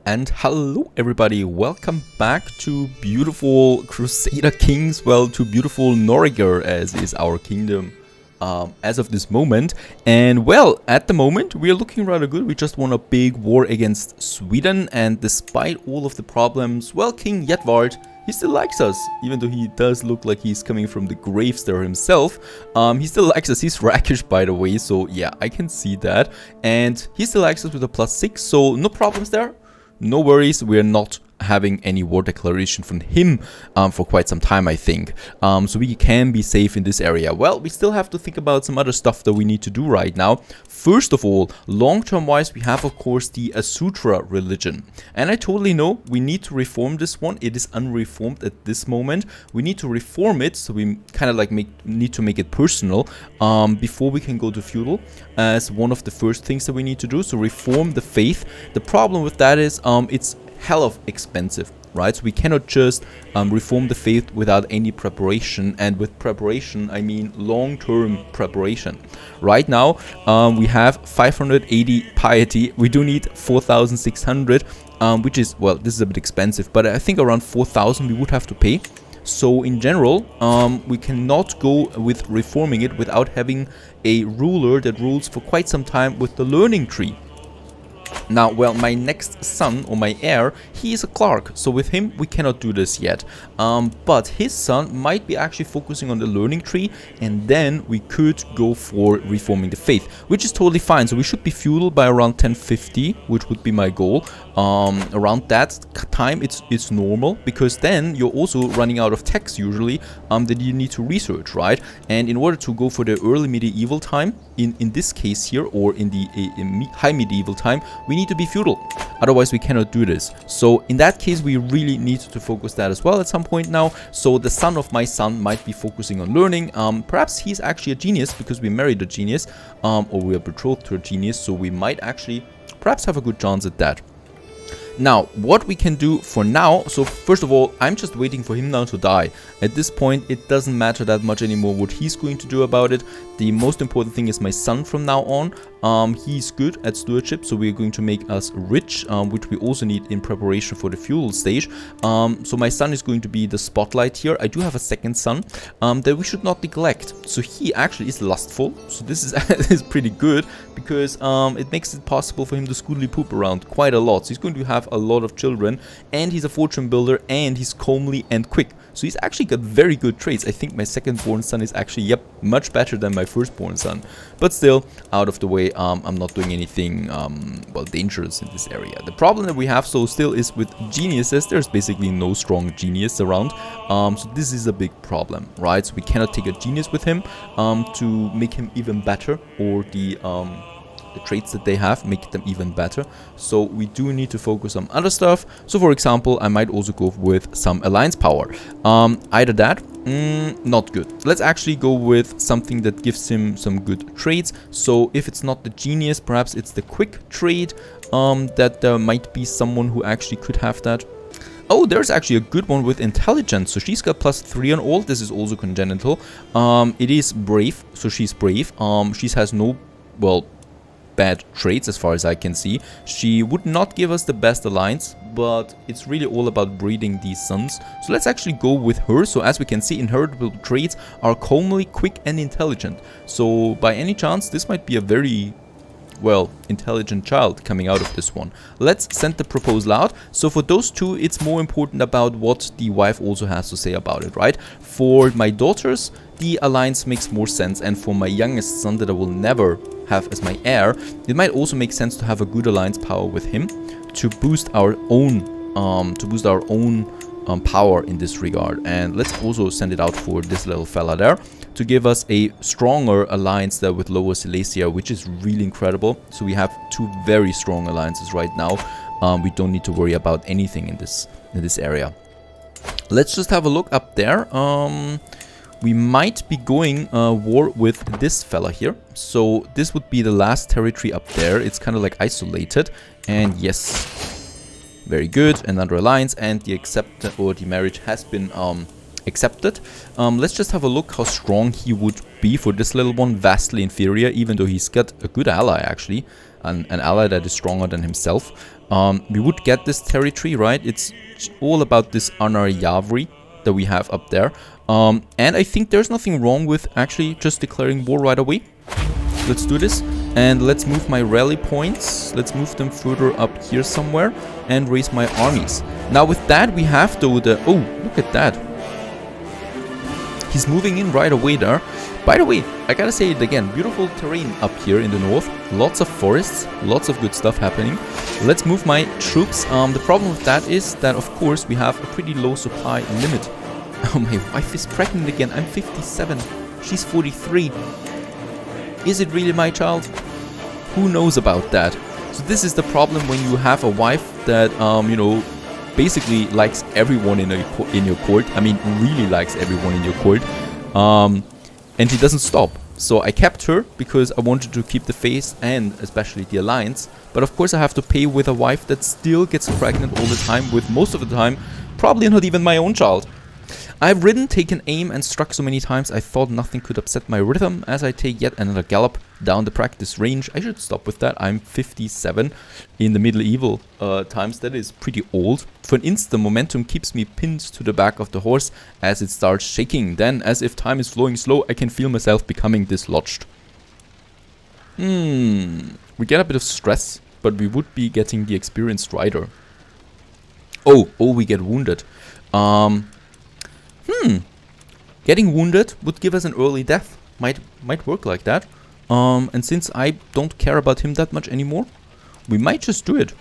And hello everybody, welcome back to beautiful Crusader Kings, well, to beautiful Norriger as is our kingdom as of this moment. And well, at the moment we are looking rather good. We just won a big war against Sweden, and despite all of the problems, well, King Jedward, he still likes us, even though he does look like he's coming from the graves there himself. He still likes us. He's rakish, by the way, so yeah, I can see that. And he still likes us with a +6, so no problems there. No worries, we're not having any war declaration from him for quite some time, I think. So we can be safe in this area. Well, we still have to think about some other stuff that we need to do right now. First of all, long-term wise, we have, of course, the Asutra religion. And I totally know we need to reform this one. It is unreformed at this moment. We need to reform it, so we kind of like need to make it personal before we can go to feudal as one of the first things that we need to do. So reform the faith. The problem with that is it's hell of expensive, right? So we cannot just reform the faith without any preparation, and with preparation I mean long-term preparation. Right now we have 580 piety. We do need 4,600, which is, well, this is a bit expensive, but I think around 4,000 we would have to pay. So in general, we cannot go with reforming it without having a ruler that rules for quite some time with the learning tree. Now, well, my next son, or my heir, he is a clerk, so with him we cannot do this yet. But his son might be actually focusing on the learning tree, and then we could go for reforming the faith, which is totally fine. So we should be feudal by around 1050, which would be my goal. Around that time it's normal, because then you're also running out of text usually that you need to research, right? And in order to go for the early medieval time, in this case here, or in the high medieval time, we need to be feudal, otherwise we cannot do this. So in that case we really need to focus that as well at some point now. So the son of my son might be focusing on learning. Perhaps he's actually a genius because we married a genius, or we are betrothed to a genius, so we might actually perhaps have a good chance at that. Now, what we can do for now, so first of all, I'm just waiting for him now to die. At this point, it doesn't matter that much anymore what he's going to do about it. The most important thing is my son from now on. He's good at stewardship, so we're going to make us rich, which we also need in preparation for the feudal stage. So my son is going to be the spotlight here. I do have a second son that we should not neglect. So he actually is lustful, so this is, is pretty good, because it makes it possible for him to scootly poop around quite a lot. So he's going to have a lot of children, and he's a fortune builder, and he's comely and quick. So he's actually got very good traits. I think my second-born son is actually, yep, much better than my first-born son. But still, out of the way, I'm not doing anything, well, dangerous in this area. The problem that we have, so still, is with geniuses. There's basically no strong genius around. So this is a big problem, right? So we cannot take a genius with him to make him even better, or the traits that they have make them even better. So we do need to focus on other stuff. So for example, I might also go with some alliance power. Either that, not good. Let's actually go with something that gives him some good traits. So if it's not the genius, perhaps it's the quick trait, that there might be someone who actually could have that. Oh, there's actually a good one with intelligence. So she's got +3 on all. This is also congenital. It is brave, so she's brave. She has no, well, bad traits as far as I can see. She would not give us the best alliance, but it's really all about breeding these sons. So let's actually go with her. So as we can see, inheritable traits are comely, quick, and intelligent. So by any chance, this might be a very, well, intelligent child coming out of this one. Let's send the proposal out. So for those two, it's more important about what the wife also has to say about it, right? For my daughters, the alliance makes more sense, and for my youngest son that I will never have as my heir, it might also make sense to have a good alliance power with him to boost our own power in this regard. And let's also send it out for this little fella there to give us a stronger alliance there with Lower Silesia, which is really incredible. So we have two very strong alliances right now. We don't need to worry about anything in this area. Let's just have a look up there. We might be going war with this fella here. So this would be the last territory up there. It's kind of like isolated. And yes, very good. Another alliance, and the the marriage has been accepted. Let's just have a look how strong he would be for this little one. Vastly inferior, even though he's got a good ally actually. An ally that is stronger than himself. we would get this territory, right? It's all about this Anarjavri that we have up there. And I think there's nothing wrong with actually just declaring war right away. Let's do this. And let's move my rally points. Let's move them further up here somewhere and raise my armies. Now with that we have though the... Oh, look at that. He's moving in right away there. By the way, I gotta say it again, beautiful terrain up here in the north. Lots of forests, lots of good stuff happening. Let's move my troops. The problem with that is that of course we have a pretty low supply limit. Oh, my wife is pregnant again. I'm 57. She's 43. Is it really my child? Who knows about that? So this is the problem when you have a wife that, you know, basically likes everyone in your court. I mean, really likes everyone in your court. And she doesn't stop. So I kept her because I wanted to keep the face and especially the alliance. But of course I have to pay with a wife that still gets pregnant all the time, with most of the time probably not even my own child. I've ridden, taken aim and struck so many times I thought nothing could upset my rhythm as I take yet another gallop down the practice range. I should stop with that. I'm 57 in the medieval times. That is pretty old. For an instant, momentum keeps me pinned to the back of the horse as it starts shaking. Then, as if time is flowing slow, I can feel myself becoming dislodged. We get a bit of stress, but we would be getting the experienced rider. Oh, we get wounded. Getting wounded would give us an early death. Might work like that. And since I don't care about him that much anymore, we might just do it.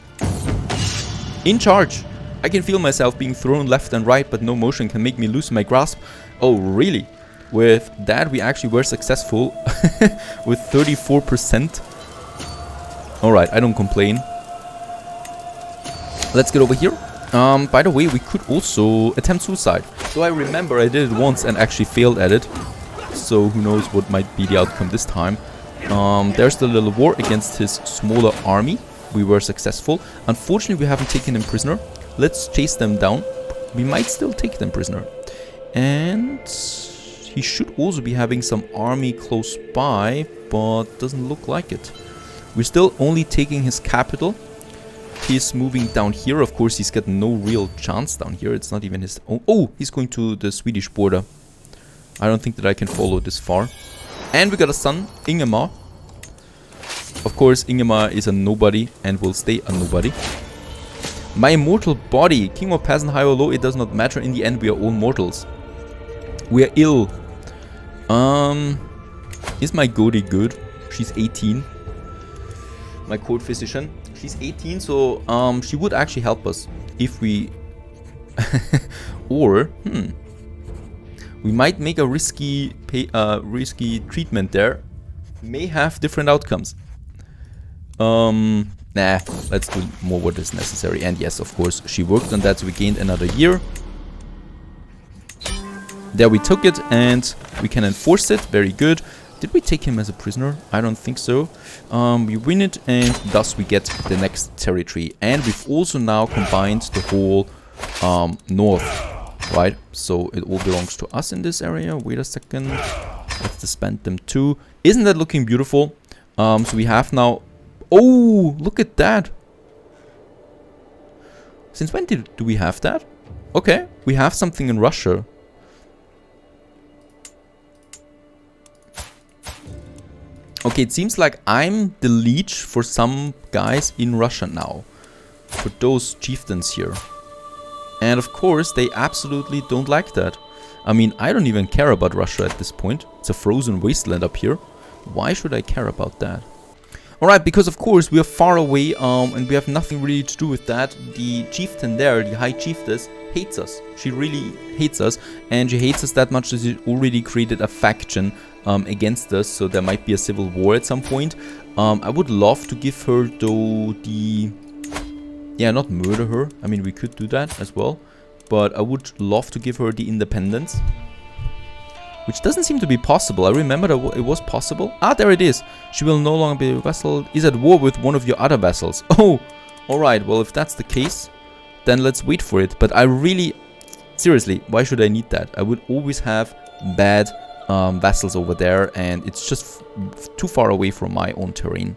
In charge. I can feel myself being thrown left and right, but no motion can make me lose my grasp. Oh, really? With that, we actually were successful with 34%. Alright, I don't complain. Let's get over here. By the way, we could also attempt suicide. So I remember I did it once and actually failed at it. So who knows what might be the outcome this time. There's the little war against his smaller army. We were successful. Unfortunately, we haven't taken him prisoner. Let's chase them down. We might still take them prisoner. And he should also be having some army close by, but doesn't look like it. We're still only taking his capital. He's moving down here. Of course, he's got no real chance down here. It's not even his own. Oh, he's going to the Swedish border. I don't think that I can follow this far. And we got a son, Ingemar. Of course, Ingemar is a nobody and will stay a nobody. My immortal body. King or peasant, high or low, it does not matter. In the end, we are all mortals. We are ill. Is my goatee good? She's 18. My court physician. She's 18, so she would actually help us if we... or, we might make a risky treatment there. May have different outcomes. Nah, let's do more what is necessary. And yes, of course, she worked on that, so we gained another year. There we took it, and we can enforce it. Very good. Did we take him as a prisoner? I don't think so. We win it, and thus we get the next territory. And we've also now combined the whole north, right? So it all belongs to us in this area. Wait a second. Let's disband them too. Isn't that looking beautiful? So we have now... Oh, look at that. Since when do we have that? Okay, we have something in Russia. Okay, it seems like I'm the leech for some guys in Russia now. For those chieftains here. And of course, they absolutely don't like that. I mean, I don't even care about Russia at this point. It's a frozen wasteland up here. Why should I care about that? Alright, because of course we are far away and we have nothing really to do with that. The chieftain there, the high chiefess, hates us. She really hates us, and she hates us that much that she already created a faction against us, so there might be a civil war at some point. I would love to give her though the... Yeah, not murder her. I mean, we could do that as well. But I would love to give her the independence. Which doesn't seem to be possible. I remember that it was possible. Ah, there it is. She will no longer be a vassal. Is at war with one of your other vassals. Oh, alright. Well, if that's the case, then let's wait for it. But I really... Seriously, why should I need that? I would always have bad vassals over there. And it's just too far away from my own terrain.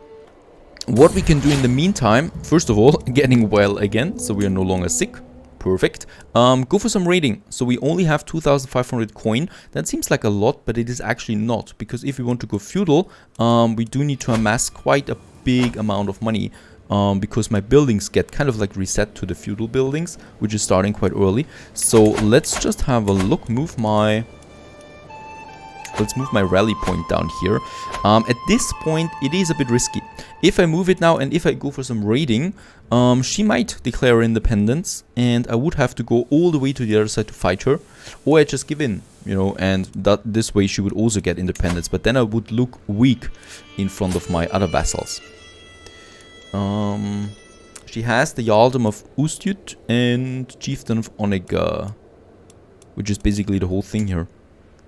What we can do in the meantime, first of all, getting well again, so we are no longer sick. Perfect. Go for some raiding. So we only have 2,500 coin. That seems like a lot, but it is actually not. Because if we want to go feudal, we do need to amass quite a big amount of money. Because my buildings get kind of like reset to the feudal buildings, which is starting quite early. So let's just have a look. Let's move my rally point down here. At this point, it is a bit risky. If I move it now and if I go for some raiding, she might declare independence, and I would have to go all the way to the other side to fight her, or I just give in, you know, and this way she would also get independence, but then I would look weak in front of my other vassals. She has the Jarldom of Ustjut and Chieftain of Onega, which is basically the whole thing here.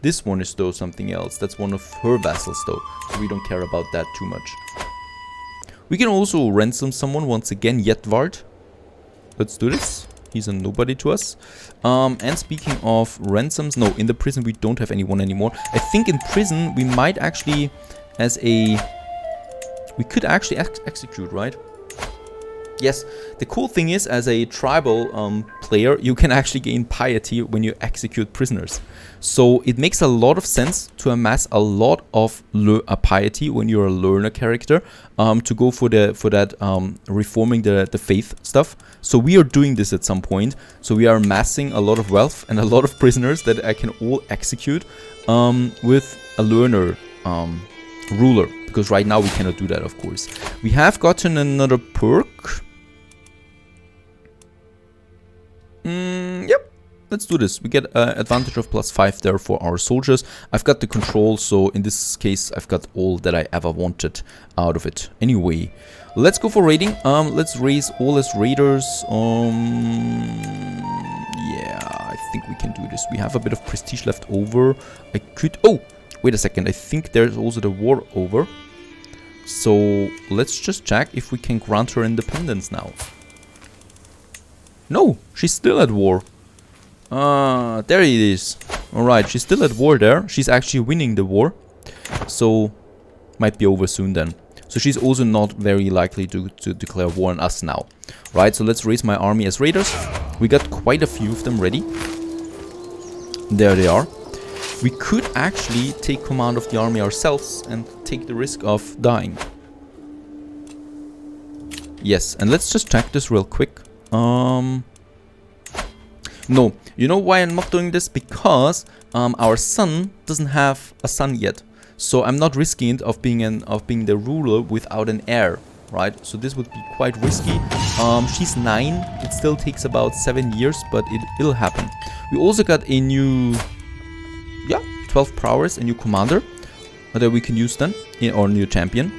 This one is though something else. That's one of her vassals though, so we don't care about that too much. We can also ransom someone once again, Jedward. Let's do this. He's a nobody to us. And speaking of ransoms, no, in the prison we don't have anyone anymore. I think in prison we might actually, we could actually execute, right? Yes, the cool thing is, as a tribal player, you can actually gain piety when you execute prisoners. So it makes a lot of sense to amass a lot of piety when you're a learner character, to go for that reforming the faith stuff. So we are doing this at some point. So we are amassing a lot of wealth and a lot of prisoners that I can all execute with a learner ruler. Because right now we cannot do that, of course. We have gotten another perk. Yep, let's do this. We get advantage of +5 there for our soldiers. I've got the control, so in this case I've got all that I ever wanted out of it. Anyway, let's go for raiding. Let's raise all as raiders. Yeah, I think we can do this. We have a bit of prestige left over. I could... Oh, wait a second. I think there's also the war over. So let's just check if we can grant her independence now. No, she's still at war. There it is. Alright, she's still at war there. She's actually winning the war. So, might be over soon then. So she's also not very likely to declare war on us now. Right, so let's raise my army as raiders. We got quite a few of them ready. There they are. We could actually take command of the army ourselves and take the risk of dying. Yes, and let's just check this real quick. No, you know why I'm not doing this? Because our son doesn't have a son yet. So I'm not risking it of being the ruler without an heir, right? So this would be quite risky. She's 9. It still takes about 7 years, but it'll happen. We also got a new... Yeah, 12 prowess, a new commander that we can use then, or new champion.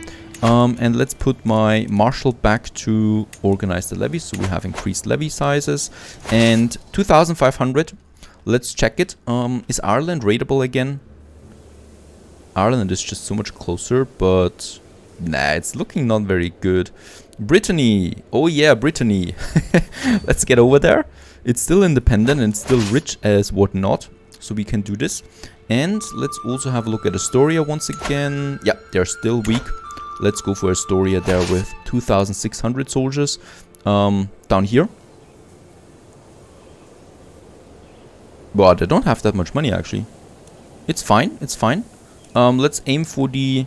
And let's put my marshal back to organize the levies, so we have increased levy sizes. And 2,500, let's check it. Is Ireland raidable again? Ireland is just so much closer, but nah, it's looking not very good. Brittany, oh yeah, Brittany. Let's get over there. It's still independent and still rich as whatnot. So we can do this. And let's also have a look at Astoria once again. Yeah, they're still weak. Let's go for Astoria there with 2,600 soldiers. Down here. But I don't have that much money actually. It's fine, it's fine. Let's aim for the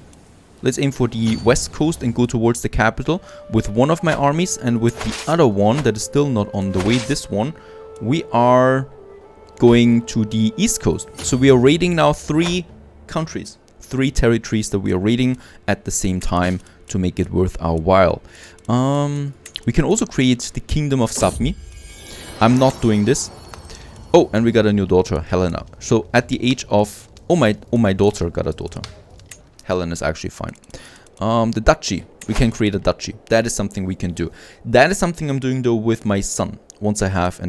west coast and go towards the capital with one of my armies, and with the other one that is still not on the way, this one, we are going to the east coast. So we are raiding now 3 countries, 3 territories that we are raiding at the same time to make it worth our while. We can also create the Kingdom of Sapmi. I'm not doing this. Oh, and we got a new daughter, Helena. So at the age of... Oh, my daughter got a daughter. Helen is actually fine. The duchy. We can create a duchy. That is something we can do. That is something I'm doing though with my son. Once I have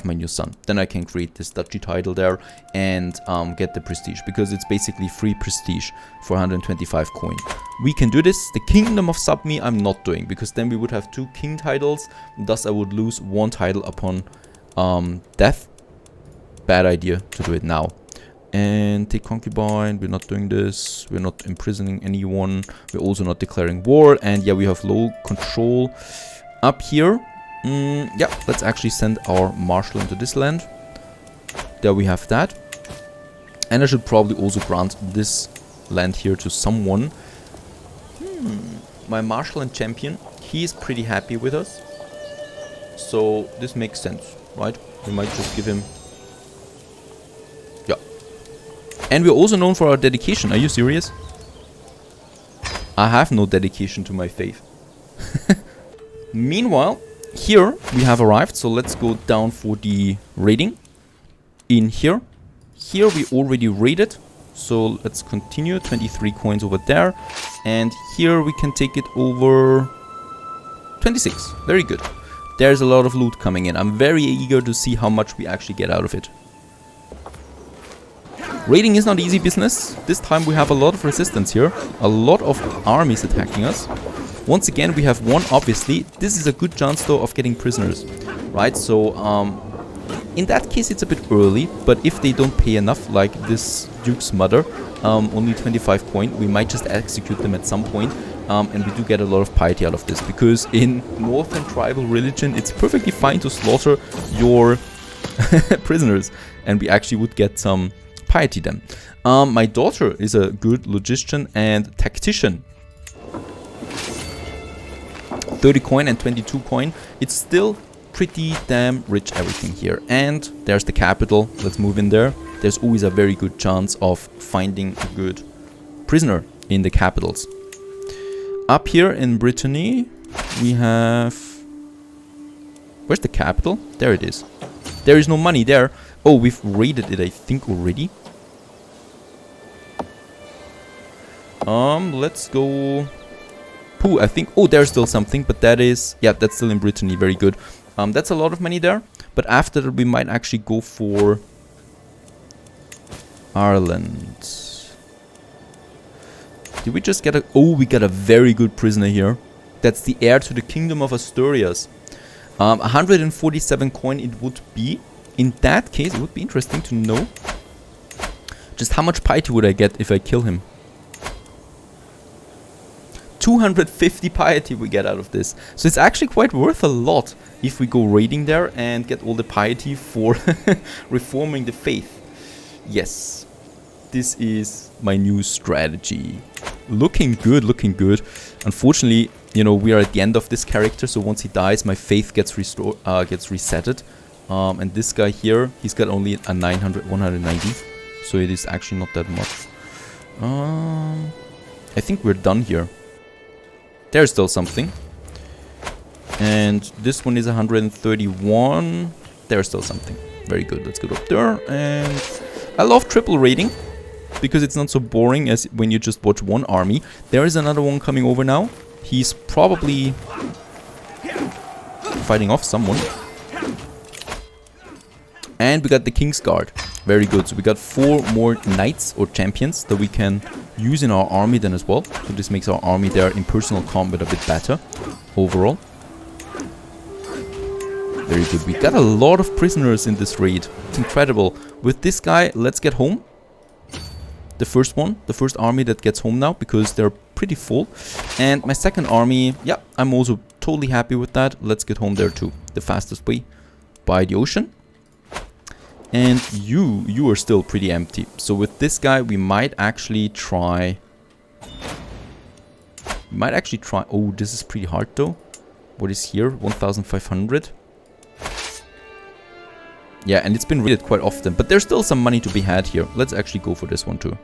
my new son, then I can create this duchy title there and get the prestige, because it's basically free prestige for 125 coin. We can do this. The Kingdom of Sapmi I'm not doing, because then we would have 2 king titles. Thus I would lose 1 title upon death. Bad idea to do it now. And take concubine. We're not doing this. We're not imprisoning anyone. We're also not declaring war. And yeah, we have low control up here. Yeah, let's actually send our marshal into this land. There we have that. And I should probably also grant this land here to someone. My marshal and champion, he is pretty happy with us. So this makes sense, right? We might just give him... Yeah. And we're also known for our dedication. Are you serious? I have no dedication to my faith. Meanwhile, here we have arrived. So let's go down for the raiding. In here. Here we already raided. So let's continue. 23 coins over there. And here we can take it over 26. Very good. There's a lot of loot coming in. I'm very eager to see how much we actually get out of it. Raiding is not easy business. This time we have a lot of resistance here. A lot of armies attacking us. Once again, we have one, obviously. This is a good chance, though, of getting prisoners. Right, so in that case, it's a bit early. But if they don't pay enough, like this Duke's mother, only 25 coin, we might just execute them at some point. And we do get a lot of piety out of this. Because in Northern tribal religion, it's perfectly fine to slaughter your prisoners. And we actually would get some piety then. My daughter is a good logician and tactician. 30 coin and 22 coin. It's still pretty damn rich, everything here. And there's the capital. Let's move in there. There's always a very good chance of finding a good prisoner in the capitals. Up here in Brittany, we have... Where's the capital? There it is. There is no money there. Oh, we've raided it, I think, already. Let's go... Pooh, I think... Oh, there's still something, but that is... Yeah, that's still in Brittany. Very good. That's a lot of money there. But after that, we might actually go for... Ireland. Did we just get a... Oh, we got a very good prisoner here. That's the heir to the Kingdom of Asturias. 147 coin it would be. In that case, it would be interesting to know just how much piety would I get if I kill him. 250 piety we get out of this. So it's actually quite worth a lot if we go raiding there and get all the piety for reforming the faith. Yes, this is my new strategy. Looking good, looking good. Unfortunately, you know, we are at the end of this character, so once he dies, my faith gets restored, gets resetted. And this guy here, he's got only a 190, so it is actually not that much. I think we're done here. There's still something. And this one is 131. There's still something. Very good. Let's go up there. And I love triple raiding because it's not so boring as when you just watch one army. There is another one coming over now. He's probably fighting off someone. And we got the King's Guard. Very good. So we got 4 more knights or champions that we can use in our army then as well. So this makes our army there in personal combat a bit better overall. Very good. We got a lot of prisoners in this raid. It's incredible. With this guy, let's get home. The first one, the first army that gets home now, because they're pretty full. And my second army, yeah, I'm also totally happy with that. Let's get home there too. The fastest way by the ocean. And you are still pretty empty. So with this guy, we might actually try... Oh, this is pretty hard though. What is here? 1,500. Yeah, and it's been raided quite often. But there's still some money to be had here. Let's actually go for this one too.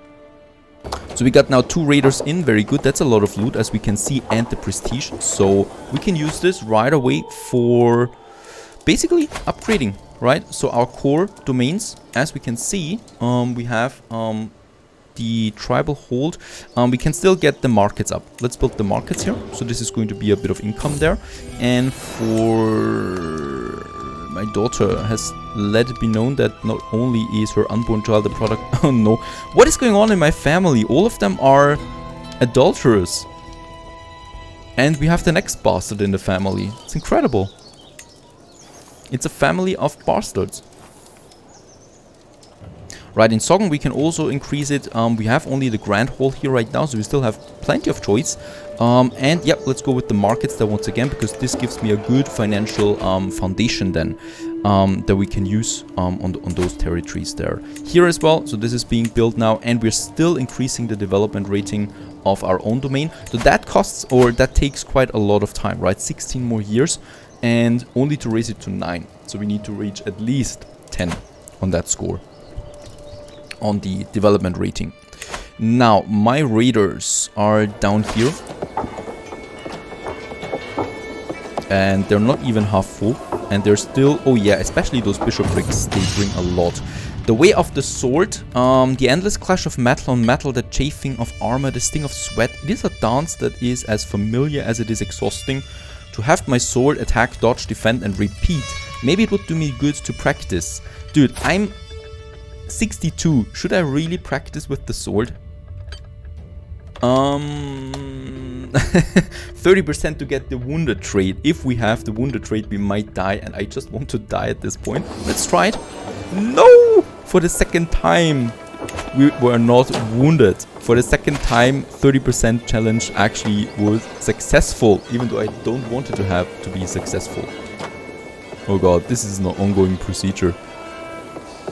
So we got now 2 raiders in. Very good. That's a lot of loot, as we can see, and the prestige. So we can use this right away for basically upgrading. Right, so our core domains, as we can see, we have the tribal hold. We can still get the markets up. Let's build the markets here. So this is going to be a bit of income there. And for my daughter has let it be known that not only is her unborn child a product... Oh no. What is going on in my family? All of them are adulterers. And we have the next bastard in the family. It's incredible. It's a family of bastards. Right, in Sogn we can also increase it. We have only the Grand Hall here right now, so we still have plenty of choice. And yep, let's go with the markets there once again, because this gives me a good financial foundation then that we can use on those territories there. Here as well, so this is being built now, and we're still increasing the development rating of our own domain. So that costs, or that takes quite a lot of time, right? 16 more years, and only to raise it to 9. So we need to reach at least 10 on that score, on the development rating. Now, my raiders are down here. And they're not even half full. And they're still... Oh yeah, especially those bishoprics, they bring a lot. The Way of the Sword. The endless clash of metal on metal, the chafing of armor, the sting of sweat. It is a dance that is as familiar as it is exhausting. To have my sword attack, dodge, defend, and repeat. Maybe it would do me good to practice. Dude, I'm 62. Should I really practice with the sword? 30% to get the wounded trait. If we have the wounded trait, we might die, and I just want to die at this point. Let's try it. No! For the second time, we were not wounded. For the second time, 30% challenge actually was successful, even though I don't want it to be successful. Oh god, this is an ongoing procedure.